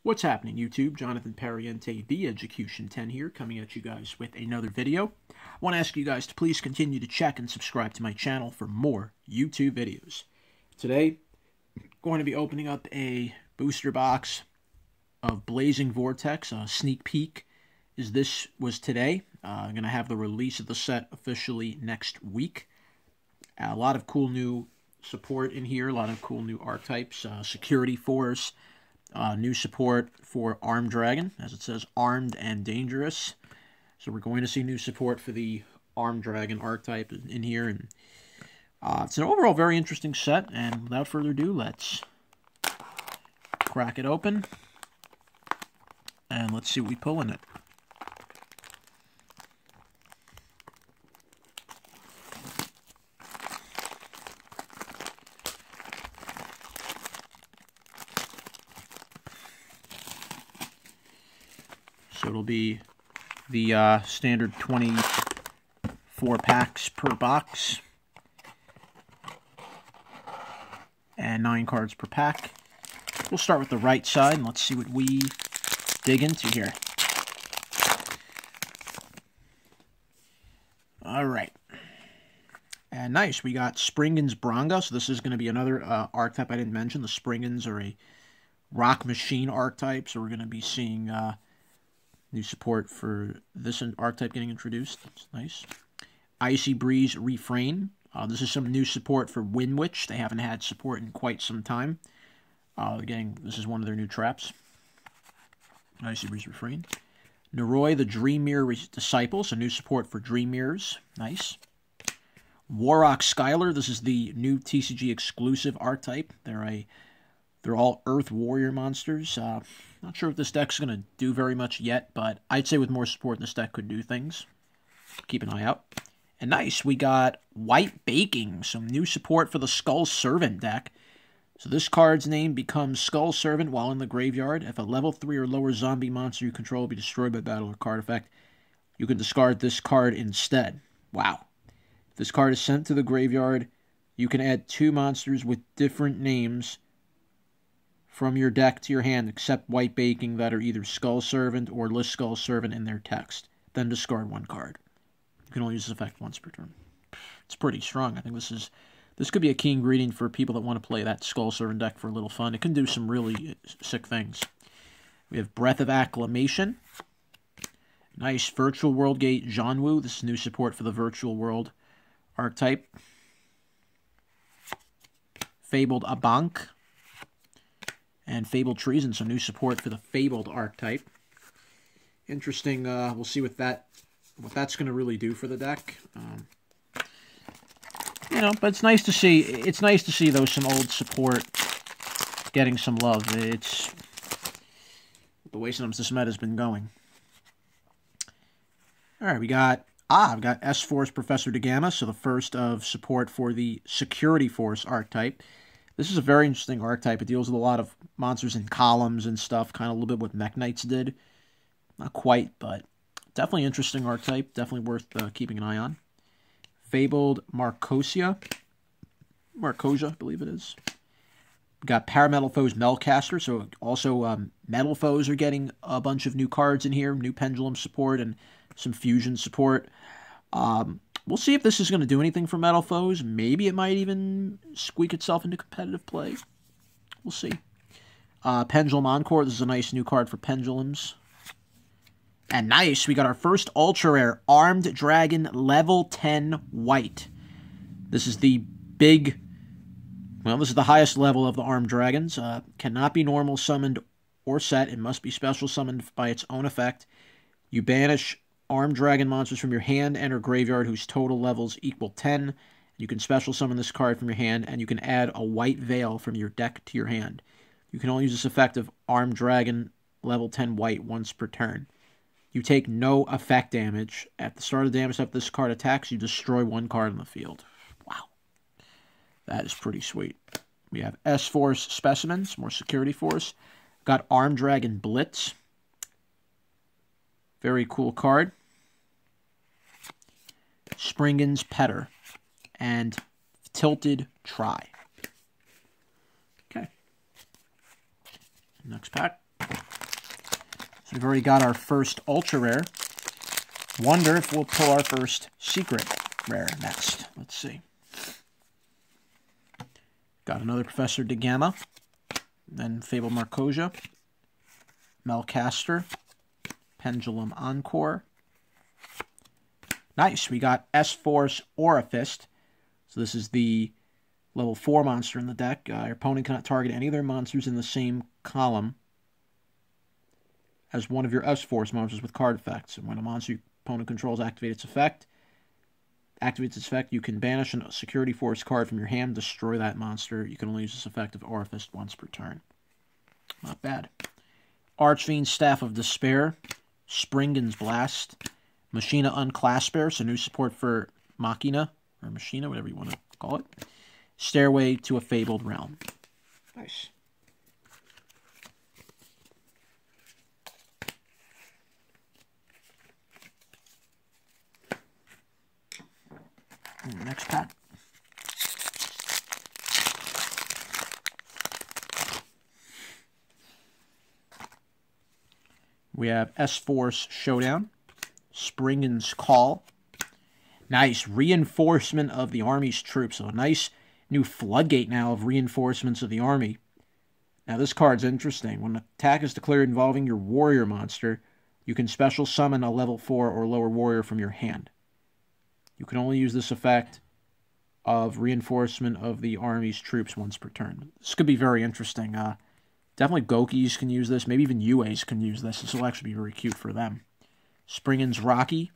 What's happening, YouTube? Jonathan Pariente, the Execution 10 here, coming at you guys with another video. I want to ask you guys to please continue to check and subscribe to my channel for more YouTube videos. Today, I'm going to be opening up a booster box of Blazing Vortex. A sneak peek was today. I'm going to have the release of the set officially next week. A lot of cool new support in here, a lot of cool new archetypes, Security Force, new support for Armed Dragon, as it says, Armed and Dangerous. So we're going to see new support for the Armed Dragon archetype in here, and it's an overall very interesting set, and without further ado, let's crack it open, and let's see what we pull in it. So it'll be the standard 24 packs per box and 9 cards per pack. We'll start with the right side and let's see what we dig into here. Alright. And nice, we got Springen's Bronga. So this is going to be another archetype I didn't mention. The Springens are a rock machine archetype, so we're going to be seeing new support for this archetype getting introduced. That's nice. Icy Breeze Refrain. This is some new support for Wind Witch. They haven't had support in quite some time. This is one of their new traps. Icy Breeze Refrain. Noroi, the Dream Mirror Disciple. So new support for Dream Mirrors. Nice. Warrock Skylar. This is the new TCG exclusive archetype. They're all Earth Warrior monsters. Not sure if this deck's going to do very much yet, but I'd say with more support, this deck could do things. Keep an eye out. And nice, we got White Baking, some new support for the Skull Servant deck. So this card's name becomes Skull Servant while in the graveyard. If a level 3 or lower zombie monster you control will be destroyed by battle or card effect, you can discard this card instead. Wow. If this card is sent to the graveyard, you can add 2 monsters with different names from your deck to your hand, except White Baking, that are either Skull Servant or list Skull Servant in their text. Then discard 1 card. You can only use this effect once per turn. It's pretty strong. I think this could be a key ingredient for people that want to play that Skull Servant deck for a little fun. It can do some really sick things. We have Breath of Acclamation. Nice. Virtual World Gate Zhanwu. This is new support for the Virtual World archetype. Fabled Abank. And Fabled Treason, some new support for the Fabled archetype. Interesting. We'll see what that's going to really do for the deck. But it's nice to see. It's nice to see some old support getting some love. It's the way sometimes this meta has been going. All right, I've got S-Force Professor de Gamma, so the first of support for the Security Force archetype. This is a very interesting archetype. It deals with a lot of monsters in columns and stuff, kind of a little bit what Mech Knights did. Not quite, but definitely interesting archetype. Definitely worth keeping an eye on. Fabled Marcosia, I believe it is. We got Parametal Foes Melcaster, so also Metal Foes are getting a bunch of new cards in here, new Pendulum support and some Fusion support. We'll see if this is going to do anything for Metal Foes. Maybe it might even squeak itself into competitive play. We'll see. Pendulum Encore. This is a nice new card for Pendulums. And nice, we got our first Ultra Rare Armed Dragon Level 10 White. This is the this is the highest level of the Armed Dragons. Cannot be normal summoned or set. It must be special summoned by its own effect. You banish Armed Dragon monsters from your hand and or graveyard whose total levels equal 10. You can special summon this card from your hand, and you can add a White Veil from your deck to your hand. You can only use this effect of Armed Dragon level 10 White once per turn. You take no effect damage. At the start of the damage step this card attacks, you destroy 1 card on the field. Wow. That is pretty sweet. We have S-Force Specimens, more Security Force. Got Armed Dragon Blitz. Very cool card. Springen's Petter. And Tilted Try. Okay. Next pack. We've already got our first ultra rare. Wonder if we'll pull our first secret rare next. Let's see. Got another Professor De Gamma. Then Fabled Marcosia. Melcaster. Pendulum Encore. Nice. We got S-Force Aurifist. So this is the level 4 monster in the deck. Your opponent cannot target any of their monsters in the same column as one of your S-Force monsters with card effects. And when a monster your opponent controls activates its effect, you can banish a Security Force card from your hand, destroy that monster. You can only use this effect of Aurifist once per turn. Not bad. Archfiend's Staff of Despair. Springen's Blast. Machina Unclasper, so new support for Machina, or Machina, whatever you want to call it. Stairway to a Fabled Realm. Nice. Next pack. We have S-Force Showdown. Springen's Call. Nice. Reinforcement of the Army's troops. So a nice new floodgate now of reinforcements of the Army. Now this card's interesting. When an attack is declared involving your warrior monster, you can special summon a level 4 or lower warrior from your hand. You can only use this effect of reinforcement of the Army's troops once per turn. This could be very interesting. Definitely Gokis can use this. Maybe even UAs can use this. This will actually be very cute for them. Springen's Rocky.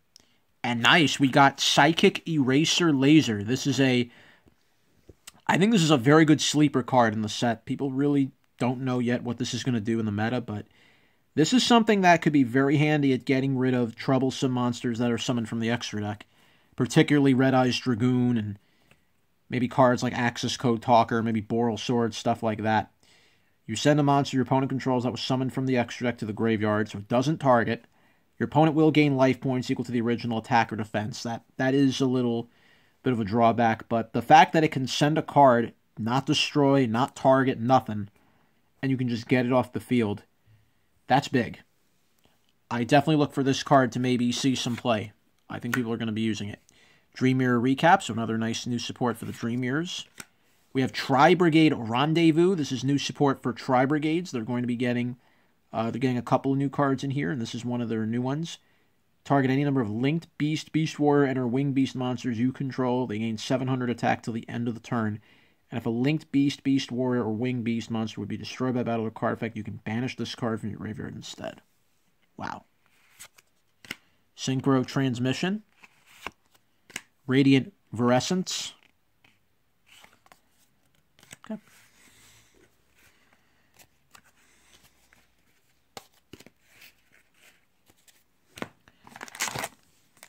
And nice, we got Psychic Eraser Laser. This is I think this is a very good sleeper card in the set. People really don't know yet what this is going to do in the meta, but this is something that could be very handy at getting rid of troublesome monsters that are summoned from the extra deck. Particularly Red Eyes Dragoon and maybe cards like Axis Code Talker, maybe Boral Sword, stuff like that. You send a monster your opponent controls that was summoned from the extra deck to the graveyard, so it doesn't target. Your opponent will gain life points equal to the original attack or defense. That is a little bit of a drawback, but the fact that it can send a card, not destroy, not target, nothing, and you can just get it off the field, that's big. I definitely look for this card to maybe see some play. I think people are going to be using it. Dream Mirror Recap, so another nice new support for the Dream Mirrors. We have Tri-Brigade Rendezvous. This is new support for Tri-Brigades. They're going to be getting they're getting a couple of new cards in here, and this is one of their new ones. Target any number of linked Beast, Beast Warrior, and or Winged Beast monsters you control. They gain 700 attack till the end of the turn. And if a linked Beast, Beast Warrior, or Winged Beast monster would be destroyed by battle or card effect, you can banish this card from your graveyard instead. Wow. Synchro Transmission. Radiant Virescence. Okay.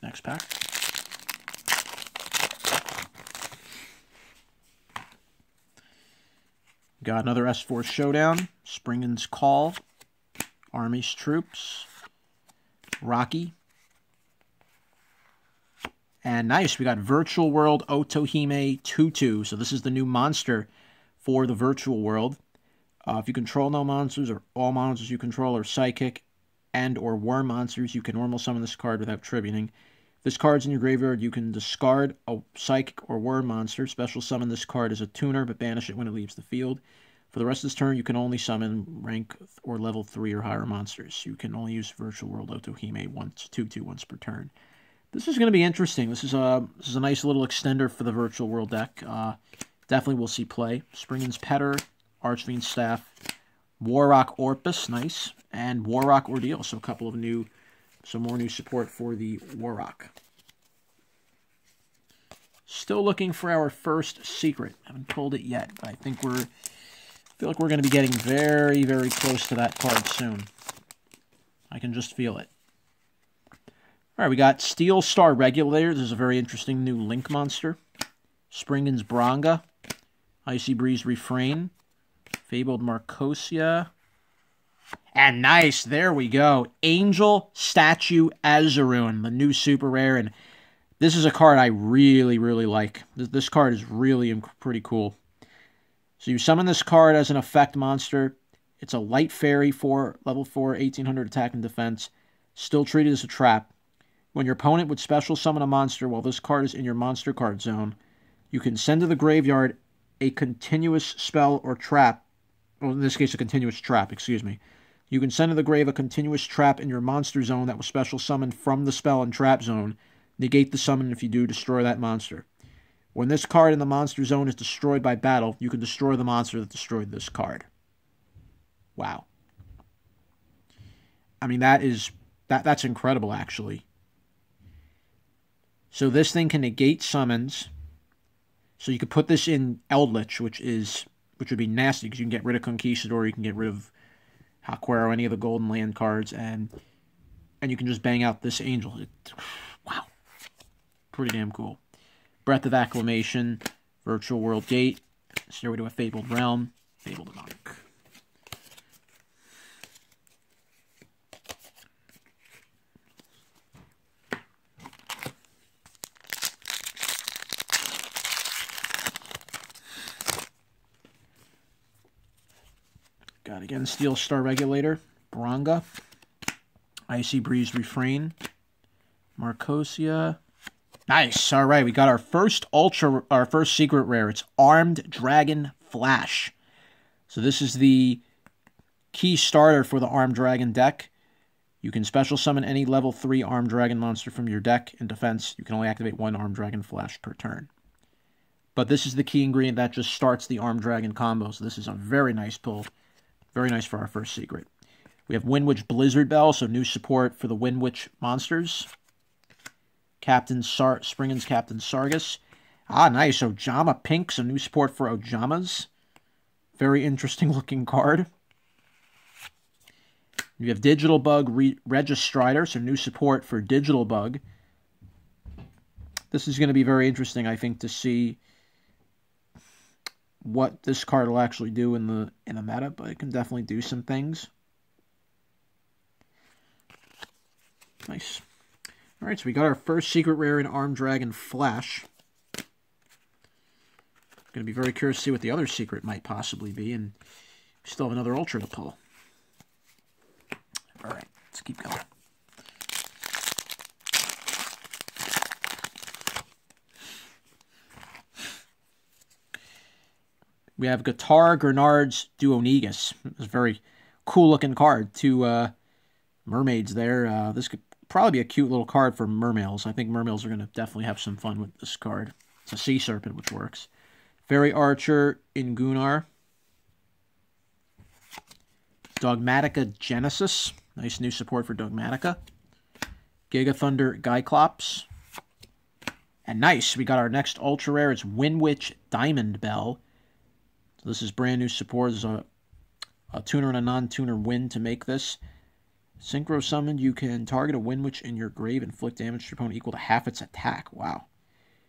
Next pack. Got another S-Force Showdown. Springen's Call. Army's Troops. Rocky. And nice, we got Virtual World Otohime 2/2. So this is the new monster for the Virtual World. If you control no monsters or all monsters you control are psychic and or worm monsters, you can normal summon this card without tributing. If this card's in your graveyard, you can discard a psychic or worm monster, special summon this card as a tuner, but banish it when it leaves the field. For the rest of this turn, you can only summon rank or level 3 or higher monsters. You can only use Virtual World Otohime 2/2 once per turn. This is going to be interesting. This is a nice little extender for the Virtual World deck. Definitely will see play. Springen's Petter, Archfiend's Staff, Warrock Orpus, nice, and Warrock Ordeal. So a couple of some more new support for the Warrock. Still looking for our first secret. Haven't pulled it yet, but I feel like we're going to be getting very, very close to that card soon. I can just feel it. All right, we got Steel Star Regulator. This is a very interesting new Link monster. Springen's Bronga. Icy Breeze Refrain. Fabled Marcosia. And nice, there we go. Angel Statue Azaroon, the new super rare. And this is a card I really, really like. This card is really pretty cool. So you summon this card as an effect monster. It's a light fairy for level 4, 1800 attack and defense. Still treated as a trap. When your opponent would special summon a monster while this card is in your monster card zone, you can send to the graveyard a continuous spell or trap. Well, in this case, a continuous trap, excuse me. You can send to the grave a continuous trap in your monster zone that was special summoned from the spell and trap zone. Negate the summon. If you do, destroy that monster. When this card in the monster zone is destroyed by battle, you can destroy the monster that destroyed this card. Wow. I mean, that's incredible, actually. So this thing can negate summons. So you could put this in Eldritch, which would be nasty because you can get rid of Conquistador, you can get rid of Haquero, any of the Golden Land cards, and you can just bang out this Angel. Wow. Pretty damn cool. Breath of Acclamation, Virtual World Gate, Stairway to a Fabled Realm, Fabled Monk. Got again Steel Star Regulator, Bronga, Icy Breeze Refrain, Marcosia. Nice. All right, we got our first secret rare. It's Armed Dragon Flash. So this is the key starter for the Armed Dragon deck. You can special summon any level 3 Armed Dragon monster from your deck. In defense, you can only activate 1 Armed Dragon Flash per turn. But this is the key ingredient that just starts the Armed Dragon combo. So this is a very nice pull. Very nice for our first secret. We have Windwitch Blizzard Bell, so new support for the Windwitch monsters. Springen's Captain Sargus. Ah, nice. Ojama Pink, so new support for Ojamas. Very interesting looking card. We have Digital Bug Registrider, so new support for Digital Bug. This is going to be very interesting, I think, to see what this card will actually do in the meta, but it can definitely do some things. Nice. All right, so we got our first secret rare in Armed Dragon Flash. Going to be very curious to see what the other secret might possibly be, and we still have another Ultra to pull. All right, let's keep going. We have Guitar Grenard's Duonegus. It's a very cool-looking card. 2 mermaids there. This could probably be a cute little card for mermales. I think mermales are going to definitely have some fun with this card. It's a Sea Serpent, which works. Fairy Archer in Gunnar. Dogmatica Genesis. Nice new support for Dogmatica. Giga Thunder Gyclops. And nice, we got our next ultra rare. It's Windwitch Diamond Bell. So this is brand new support. There's a tuner and a non-tuner wind to make this. Synchro summoned, you can target a Windwitch in your grave and inflict damage to your opponent equal to half its attack. Wow.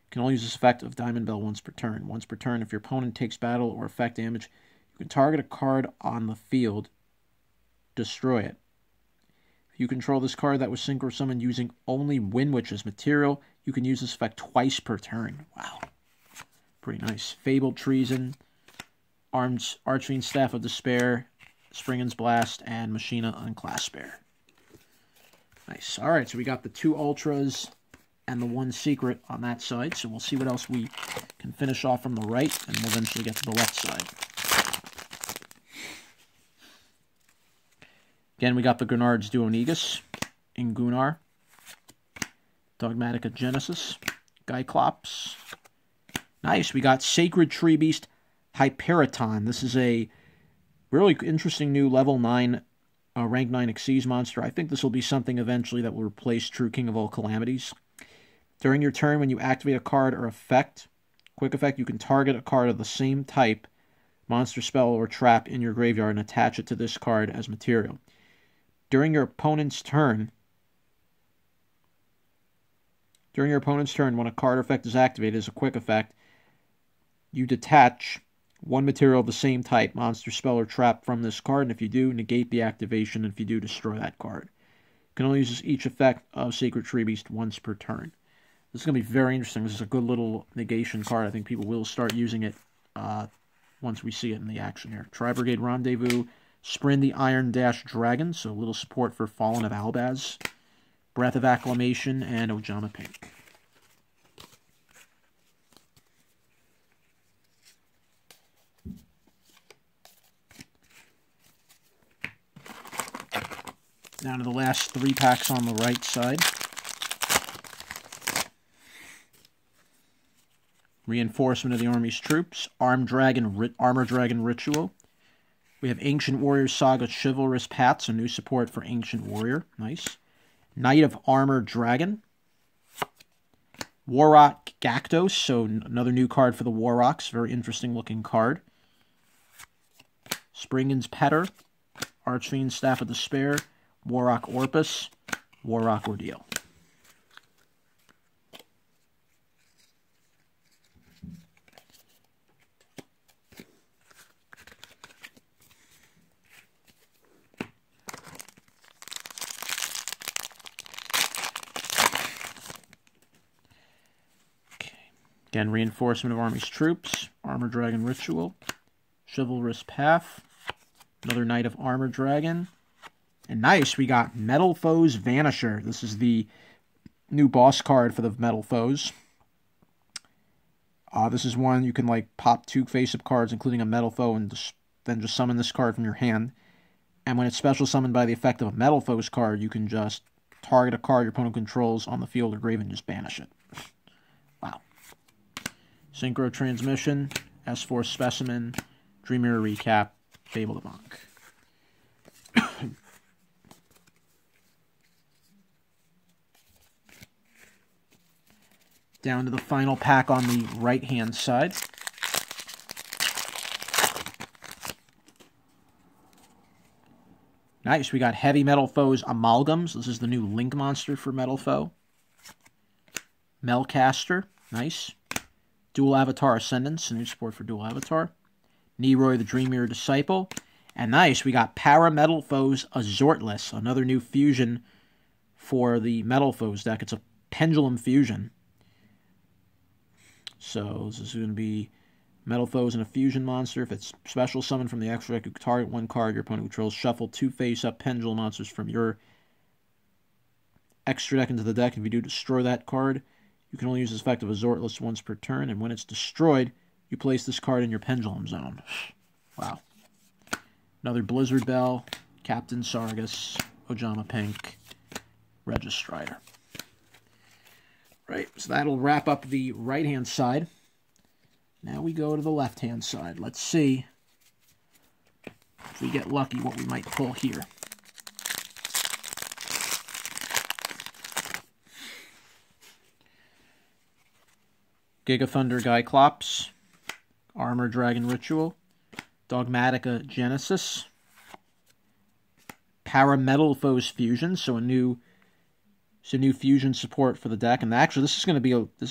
You can only use this effect of Diamond Bell once per turn. Once per turn, if your opponent takes battle or effect damage, you can target a card on the field, destroy it. If you control this card that was synchro summoned using only Windwitch as material, you can use this effect twice per turn. Wow. Pretty nice. Fabled Treason, Archfiend Staff of Despair, Springen's Blast, and Machina Unclasper. Nice. All right, so we got the 2 Ultras and the 1 secret on that side. So we'll see what else we can finish off from the right, and we'll eventually get to the left side. Again, we got the Grenard's Duonegus in Gunnar. Dogmatica Genesis. Gyclops. Nice. We got Sacred Tree Beast Hyperiton. This is a really interesting new level 9, rank 9 Xyz monster. I think this will be something eventually that will replace True King of All Calamities. During your turn, when you activate a card or effect, quick effect, you can target a card of the same type, monster, spell, or trap in your graveyard and attach it to this card as material. During your opponent's turn, when a card or effect is activated as a quick effect, you detach 1 material of the same type, monster, spell, or trap from this card, and if you do, negate the activation, and if you do, destroy that card. You can only use each effect of Sacred Tree Beast once per turn. This is going to be very interesting. This is a good little negation card. I think people will start using it once we see it in the action here. Tri-Brigade Rendezvous, Sprin the Iron Dash Dragon, so a little support for Fallen of Albaz. Breath of Acclamation, and Ojama Pink. Down to the last 3 packs on the right side. Reinforcement of the Army's Troops. Armor Dragon Ritual. We have Ancient Warrior Saga Chivalrous Path, so new support for Ancient Warrior. Nice. Knight of Armor Dragon. Warrock Gactos, so another new card for the Warrocks. Very interesting looking card. Springen's Petter. Archfiend Staff of Despair. Warrock Orpus. Warrock Ordeal. Again, Reinforcement of Army's Troops, Armor Dragon Ritual, Chivalrous Path, another Knight of Armor Dragon, and nice, we got Metal Foes Vanisher. This is the new boss card for the Metal Foes. This is one you can like pop 2 face-up cards, including a Metal Foe, and then just summon this card from your hand. And when it's special summoned by the effect of a Metal Foes card, you can just target a card your opponent controls on the field or grave and just banish it. Wow. Synchro Transmission, S4 Specimen, Dream Mirror Recap, Fable the Monk. Down to the final pack on the right-hand side. Nice, we got Heavy Metal Foes Amalgams. This is the new Link monster for Metal Foe. Melcaster, nice. Dual Avatar Ascendance, new support for Dual Avatar. Neroy the Dream Mirror Disciple. And nice, we got Parametal Foes Azortless, another new fusion for the Metal Foes deck. It's a Pendulum Fusion. So this is going to be Metal Foes and a Fusion monster. If it's special summoned from the extra deck, you can target 1 card your opponent controls. Shuffle 2 face-up Pendulum monsters from your extra deck into the deck. If you do destroy that card, you can only use this effect of Azortless once per turn, and when it's destroyed, you place this card in your Pendulum Zone. Wow. Another Blizzard Bell, Captain Sargus, Ojama Pink, Registrider. Right, so that'll wrap up the right-hand side. Now we go to the left-hand side. Let's see if we get lucky what we might pull here. Giga Thunder Gyclops, Armor Dragon Ritual, Dogmatica Genesis, Parametal Foes Fusion, so a new fusion support for the deck. And actually, this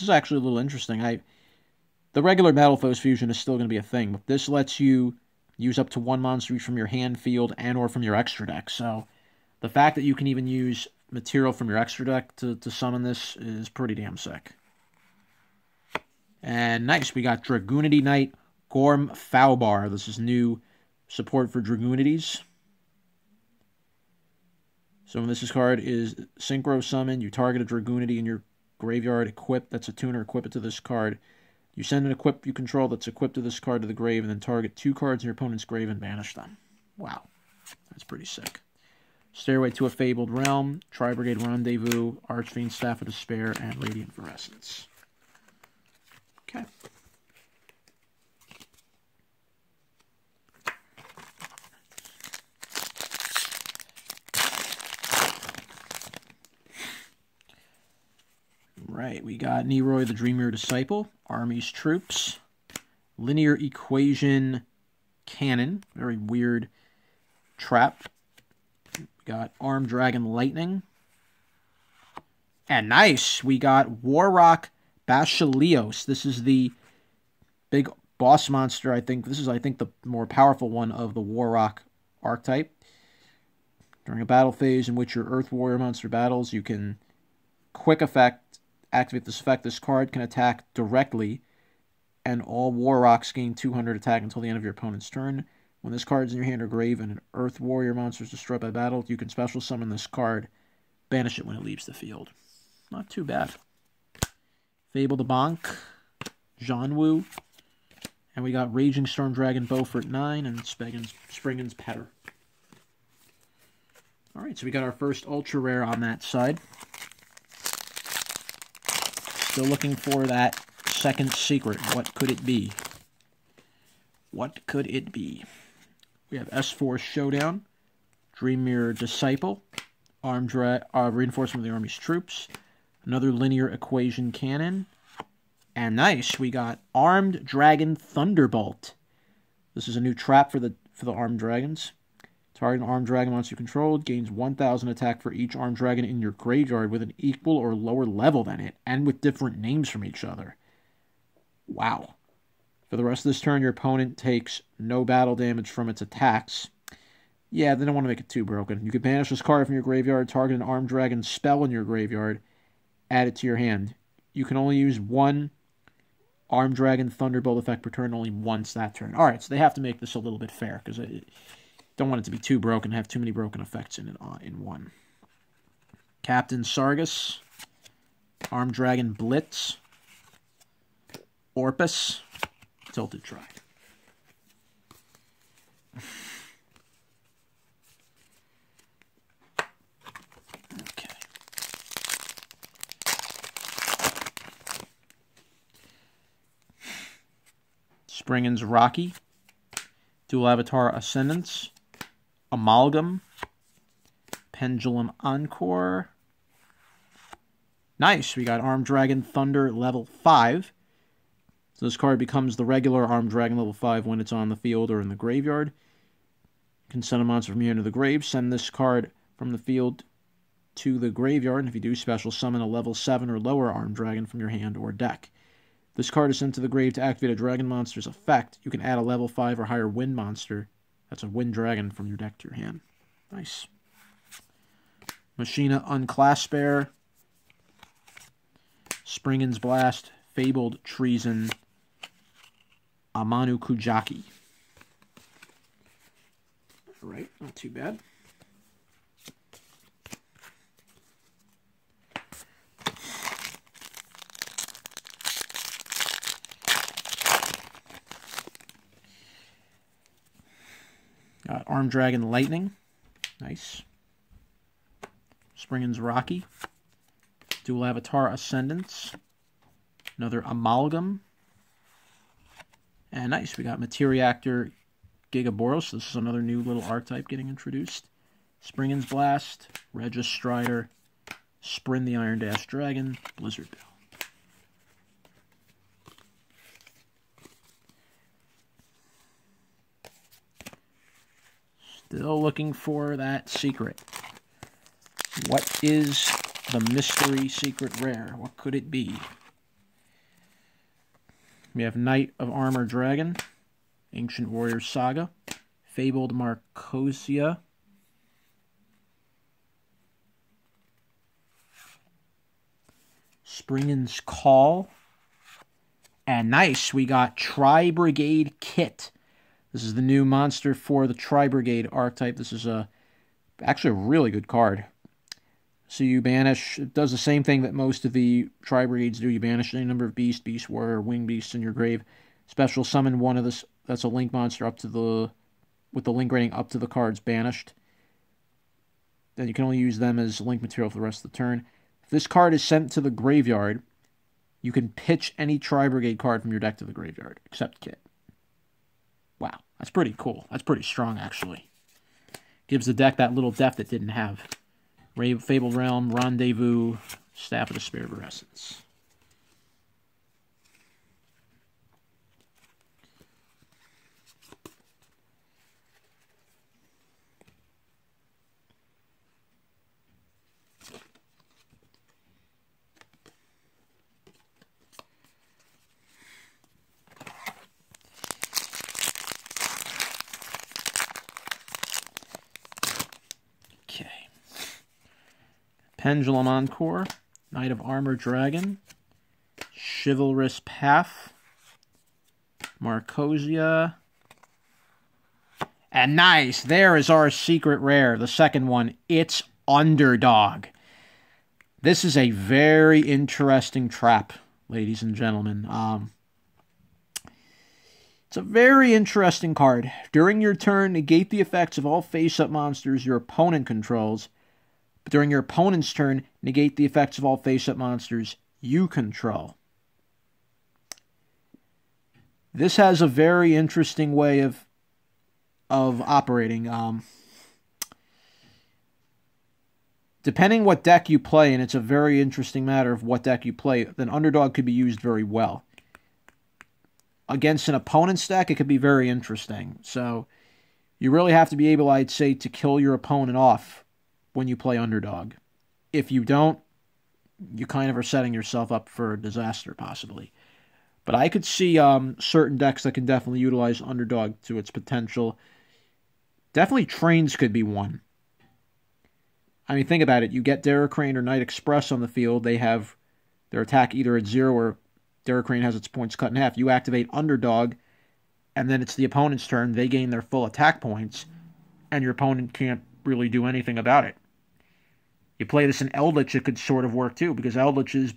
is actually a little interesting. The regular Metal Foes Fusion is still going to be a thing, but this lets you use up to 1 monster each from your hand, field, and or from your extra deck. So the fact that you can even use material from your extra deck to summon this is pretty damn sick. And nice, we got Dragoonity Knight Gorm Faubar. This is new support for Dragoonities. So when this card is Synchro Summon, you target a Dragoonity in your graveyard, equip, that's a tuner, equip it to this card. You send an equip you control that's equipped to this card to the grave, and then target 2 cards in your opponent's grave and banish them. Wow, that's pretty sick. Stairway to a Fabled Realm, Tri-Brigade Rendezvous, Archfiend Staff of Despair, and Radiant Fluorescence. Okay. Right, we got Neroy the Dream Mirror Disciple, Army's Troops, Linear Equation Cannon, very weird trap. We got Armed Dragon Lightning. And nice, we got Warrock Basileos. This is the big boss monster, I think. This is, I think, the more powerful one of the Warrock archetype. During a battle phase in which your Earth Warrior monster battles, you can quick effect, activate this effect. This card can attack directly, and all Warrocks gain 200 attack until the end of your opponent's turn. When this card is in your hand or grave and an Earth Warrior monster is destroyed by battle, you can special summon this card, banish it when it leaves the field. Not too bad. Fable the Bonk, Jeanwu, and we got Raging Storm Dragon Beaufort 9 and Springen's Petter. Alright, so we got our first ultra rare on that side. Still looking for that second secret. What could it be? What could it be? We have S4 Showdown, Dream Mirror Disciple, Reinforcement of the Army's Troops, another Linear Equation Cannon, and nice, we got Armed Dragon Thunderbolt. This is a new trap for the Armed Dragons. Target an Armed Dragon monster you controlled gains 1,000 attack for each Armed Dragon in your graveyard with an equal or lower level than it, and with different names from each other. Wow. For the rest of this turn, your opponent takes no battle damage from its attacks. Yeah, they don't want to make it too broken. You can banish this card from your graveyard, target an Armed Dragon spell in your graveyard, add it to your hand. You can only use one Armed Dragon Thunderbolt effect per turn only once that turn. Alright, so they have to make this a little bit fair, because I don't want it to be too broken, have too many broken effects in one. Captain Sargus, Armed Dragon Blitz, Orpus, Tilted Try. Okay. Springen's Rocky, Dual Avatar Ascendance, Amalgam, Pendulum Encore. Nice, we got Armed Dragon Thunder level 5. So this card becomes the regular Armed Dragon level 5 when it's on the field or in the graveyard. You can send a monster from here into the grave. Send this card from the field to the graveyard. And if you do, special summon a level 7 or lower Armed Dragon from your hand or deck. This card is sent to the grave to activate a dragon monster's effect. You can add a level 5 or higher wind monster. That's a wind dragon from your deck to your hand. Nice. Machina Unclaspbear, Springen's Blast, Fabled Treason, Amanu Kujaki. Alright, not too bad. Got Armed Dragon Lightning. Nice. Springen's Rocky. Dual Avatar Ascendance. Another Amalgam. And nice, we got Materiactor Gigaboros. This is another new little archetype getting introduced. Springen's Blast, Registrider, Sprin the Iron Dash Dragon, Blizzard Bell. Still looking for that secret. What is the mystery secret rare? What could it be? We have Knight of Armor Dragon, Ancient Warrior Saga, Fabled Marcosia, Springen's Call, and nice, we got Tri-Brigade Kit. This is the new monster for the Tri-Brigade archetype. This is actually a really good card. So you banish, it does the same thing that most of the Tri-Brigades do. You banish any number of Beast, Beast Warrior, Winged Beasts in your grave. Special summon one of this, that's a Link monster up to the, with the Link rating up to the cards banished. Then you can only use them as Link material for the rest of the turn. If this card is sent to the graveyard, you can pitch any Tri-Brigade card from your deck to the graveyard, except Kit. Wow, that's pretty cool. That's pretty strong, actually. Gives the deck that little depth it didn't have. Fabled Realm, Rendezvous, Staff of the Spirit of Essence. Pendulum Encore, Knight of Armor Dragon, Chivalrous Path, Marcosia, And nice. There is our secret rare. The second one. It's Underdog. This is a very interesting trap, ladies and gentlemen. It's a very interesting card. During your turn, negate the effects of all face-up monsters your opponent controls. But during your opponent's turn, negate the effects of all face-up monsters you control. This has a very interesting way of operating. Depending what deck you play, and it's a very interesting matter of what deck you play, then Underdog could be used very well. Against an opponent's deck, it could be very interesting. So you really have to be able, I'd say, to kill your opponent off when you play Underdog. If you don't, you kind of are setting yourself up for a disaster, possibly. But I could see certain decks that can definitely utilize Underdog to its potential. Definitely Trains could be one. I mean, think about it. You get Derricrane or Knight Express on the field. They have their attack either at 0 or Derricrane has its points cut in half. You activate Underdog, and then it's the opponent's turn. They gain their full attack points, and your opponent can't really do anything about it. You play this in Eldritch, it could sort of work too, because Eldritch's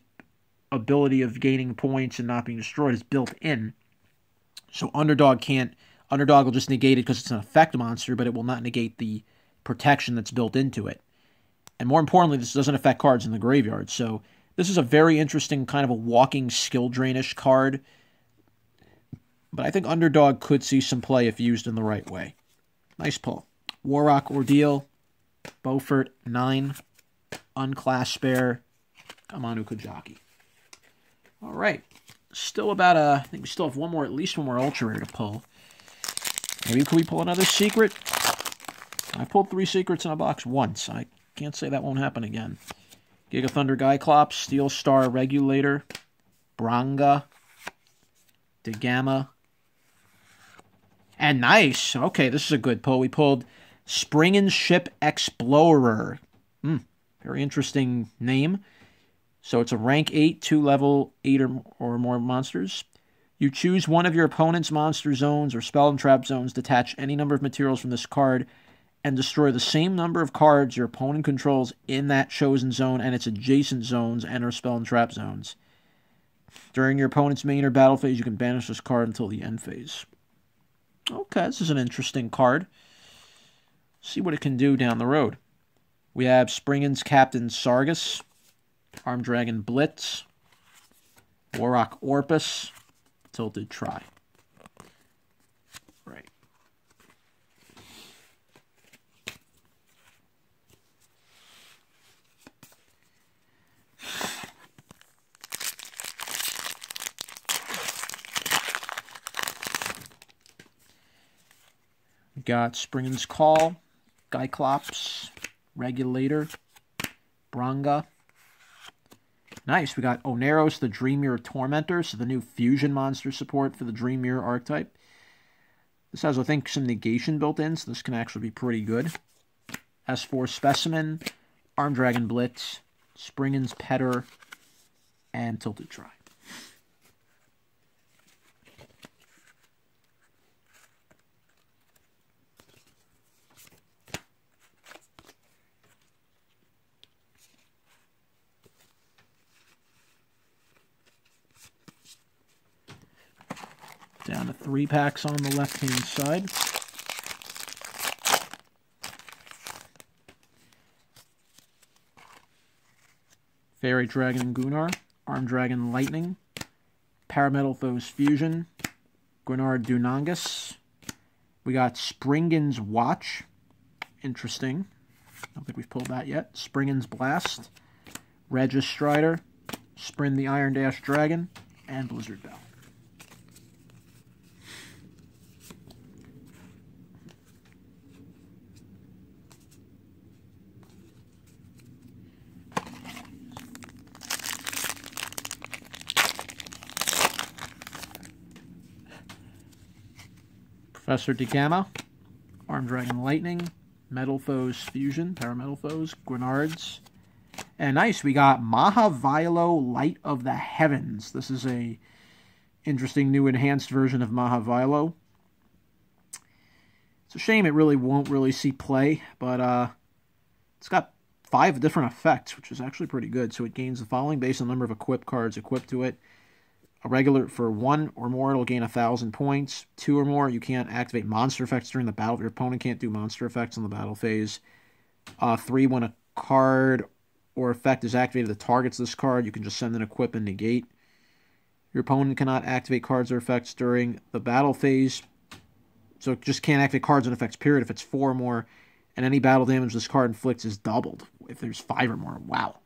ability of gaining points and not being destroyed is built in. So Underdog will just negate it because it's an effect monster, but it will not negate the protection that's built into it. And more importantly, this doesn't affect cards in the graveyard. So this is a very interesting kind of a walking skill drainish card. But I think Underdog could see some play if used in the right way. Nice pull. Warrock Ordeal, Beaufort 9, Unclass Spare, Amanu Kajaki. All right. Still about I think we still have at least one more Ultra Rare to pull. Maybe could we pull another secret? I pulled 3 secrets in a box once. I can't say that won't happen again. Giga Thunder Gyclops, Steel Star Regulator, Branga, Degama, and nice. Okay, this is a good pull. We pulled Springin' Ship Explorer. Very interesting name. So it's a rank 8, 2 level 8 or more monsters. You choose one of your opponent's monster zones or spell and trap zones, detach any number of materials from this card, and destroy the same number of cards your opponent controls in that chosen zone and its adjacent zones and or spell and trap zones. During your opponent's main or battle phase, you can banish this card until the end phase. Okay, this is an interesting card. See what it can do down the road. We have Springin's Captain Sargus, Armed Dragon Blitz, Warrock Orpus, Tilted Try. Right. We got Springin's Call, Gyclops, Regulator, Branga. Nice. We got Oneros, the Dream Mirror Tormentor, so the new fusion monster support for the Dream Mirror archetype. This has, I think, some negation built in, so this can actually be pretty good. S4 Specimen, Armed Dragon Blitz, Springin's Petter, and Tilted Try. Down to 3 packs on the left-hand side. Fairy Dragon Gunnar, Armed Dragon Lightning, Parametalthos Fusion, Grenard Dunangus. We got Springin's Watch. Interesting. I don't think we've pulled that yet. Springin's Blast, Registrider, Sprin the Iron Dash Dragon, and Blizzard Bell. Professor Degama, Armed Dragon Lightning, Metalthos Fusion, Parametalthos, Grenards. And nice, we got Mahavilo, Light of the Heavens. This is a interesting new enhanced version of Mahavilo. It's a shame it really won't really see play, but it's got 5 different effects, which is actually pretty good. So it gains the following based on the number of equipped cards equipped to it. A regular, for 1 or more, it'll gain 1,000 points. 2 or more, you can't activate monster effects during the battle. Your opponent can't do monster effects in the battle phase. 3, when a card or effect is activated that targets this card, you can just send an equip and negate. Your opponent cannot activate cards or effects during the battle phase. So it just can't activate cards and effects, period. If it's 4 or more, and any battle damage this card inflicts is doubled if there's 5 or more. Wow.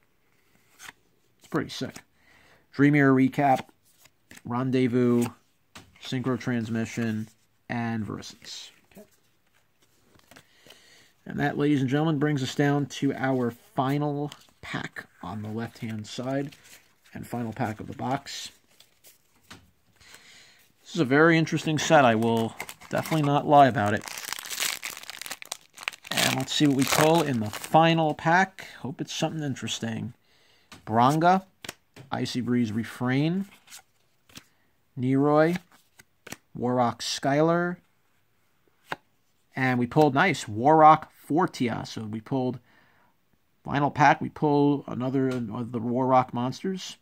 It's pretty sick. Dream Mirror Recap, Rendezvous, Synchro Transmission, and Versus. Okay. And that, ladies and gentlemen, brings us down to our final pack on the left-hand side, and final pack of the box. This is a very interesting set. I will definitely not lie about it. And let's see what we pull in the final pack. Hope it's something interesting. Bronga, Icy Breeze Refrain, Neroy, Warrock Skylar, and we pulled, nice, Warrock Fortia. So we pulled, final pack, we pulled another of the Warrock monsters.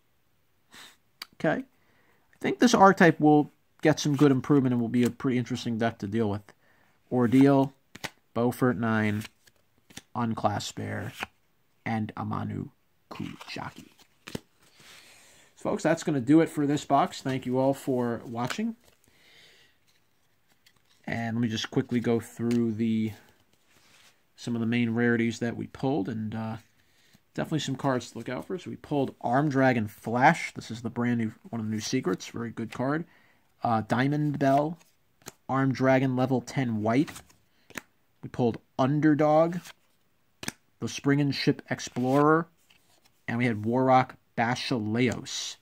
Okay. I think this archetype will get some good improvement and will be a pretty interesting deck to deal with. Ordeal, Beaufort 9, Unclassed Bear, and Amanu Kujaki. So, folks, that's going to do it for this box. Thank you all for watching. And let me just quickly go through some of the main rarities that we pulled, and definitely some cards to look out for. So we pulled Arm Dragon Flash. This is the brand new, one of the new secrets. Very good card. Diamond Bell, Arm Dragon level 10 white. We pulled Underdog, the Spring Ship Explorer, and we had Warrock Basileos.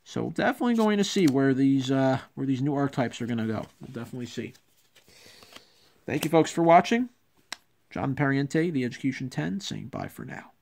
So definitely going to see where these new archetypes are going to go. We'll definitely see. Thank you, folks, for watching. John Pariente, The Execution 10, saying bye for now.